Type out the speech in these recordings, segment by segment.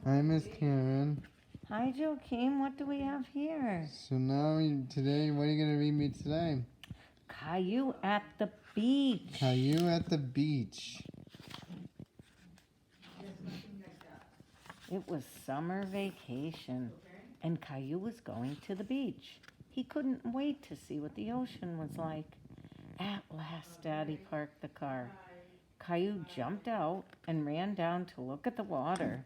Hi, Miss Karen. Hi, Joachim. What do we have here? So now, today, what are you going to read me today? Caillou at the beach. Caillou at the beach. It was summer vacation, and Caillou was going to the beach. He couldn't wait to see what the ocean was like. At last, Daddy parked the car. Caillou jumped out and ran down to look at the water.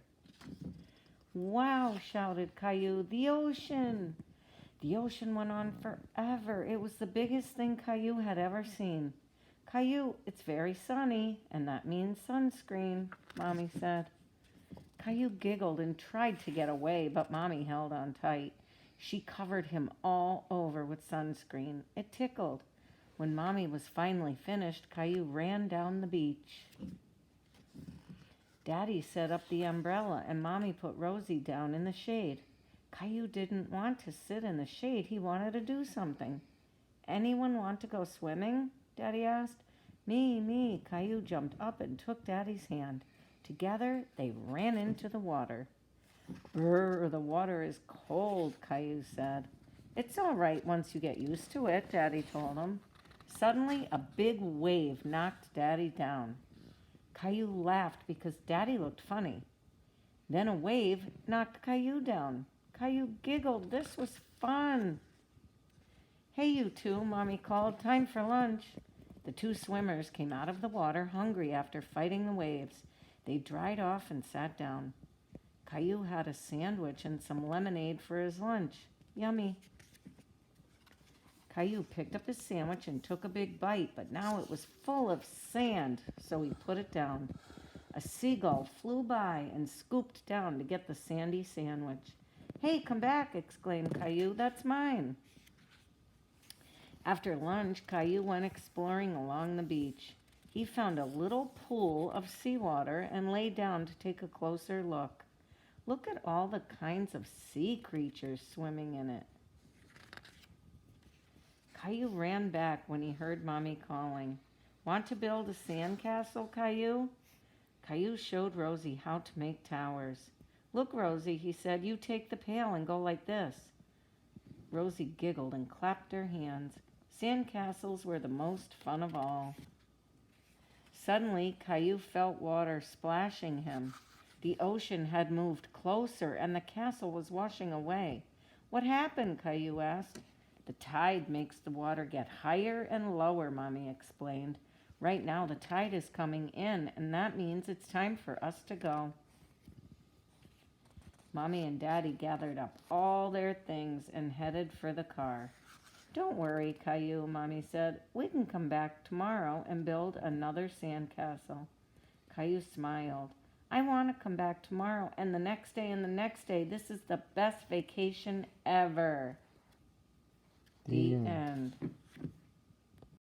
"Wow," shouted Caillou, "the ocean!" The ocean went on forever. It was the biggest thing Caillou had ever seen. "Caillou, it's very sunny, and that means sunscreen," Mommy said. Caillou giggled and tried to get away, but Mommy held on tight. She covered him all over with sunscreen. It tickled. When Mommy was finally finished, Caillou ran down the beach. Daddy set up the umbrella, and Mommy put Rosie down in the shade. Caillou didn't want to sit in the shade. He wanted to do something. "Anyone want to go swimming?" Daddy asked. Me. Caillou jumped up and took Daddy's hand. Together, they ran into the water. "Brr, the water is cold," Caillou said. "It's all right once you get used to it," Daddy told him. Suddenly, a big wave knocked Daddy down. Caillou laughed because Daddy looked funny. Then a wave knocked Caillou down. Caillou giggled. This was fun. "Hey, you two," Mommy called. "Time for lunch." The two swimmers came out of the water hungry after fighting the waves. They dried off and sat down. Caillou had a sandwich and some lemonade for his lunch. Yummy. Caillou picked up his sandwich and took a big bite, but now it was full of sand, so he put it down. A seagull flew by and scooped down to get the sandy sandwich. "Hey, come back," exclaimed Caillou. "That's mine." After lunch, Caillou went exploring along the beach. He found a little pool of seawater and lay down to take a closer look. Look at all the kinds of sea creatures swimming in it. Caillou ran back when he heard Mommy calling. "Want to build a sandcastle, Caillou?" Caillou showed Rosie how to make towers. "Look, Rosie," he said, "you take the pail and go like this." Rosie giggled and clapped her hands. Sandcastles were the most fun of all. Suddenly, Caillou felt water splashing him. The ocean had moved closer and the castle was washing away. "What happened?" Caillou asked. "The tide makes the water get higher and lower," Mommy explained. "Right now the tide is coming in, and that means it's time for us to go." Mommy and Daddy gathered up all their things and headed for the car. "Don't worry, Caillou," Mommy said. "We can come back tomorrow and build another sandcastle." Caillou smiled. "I want to come back tomorrow and the next day and the next day. This is the best vacation ever." The end.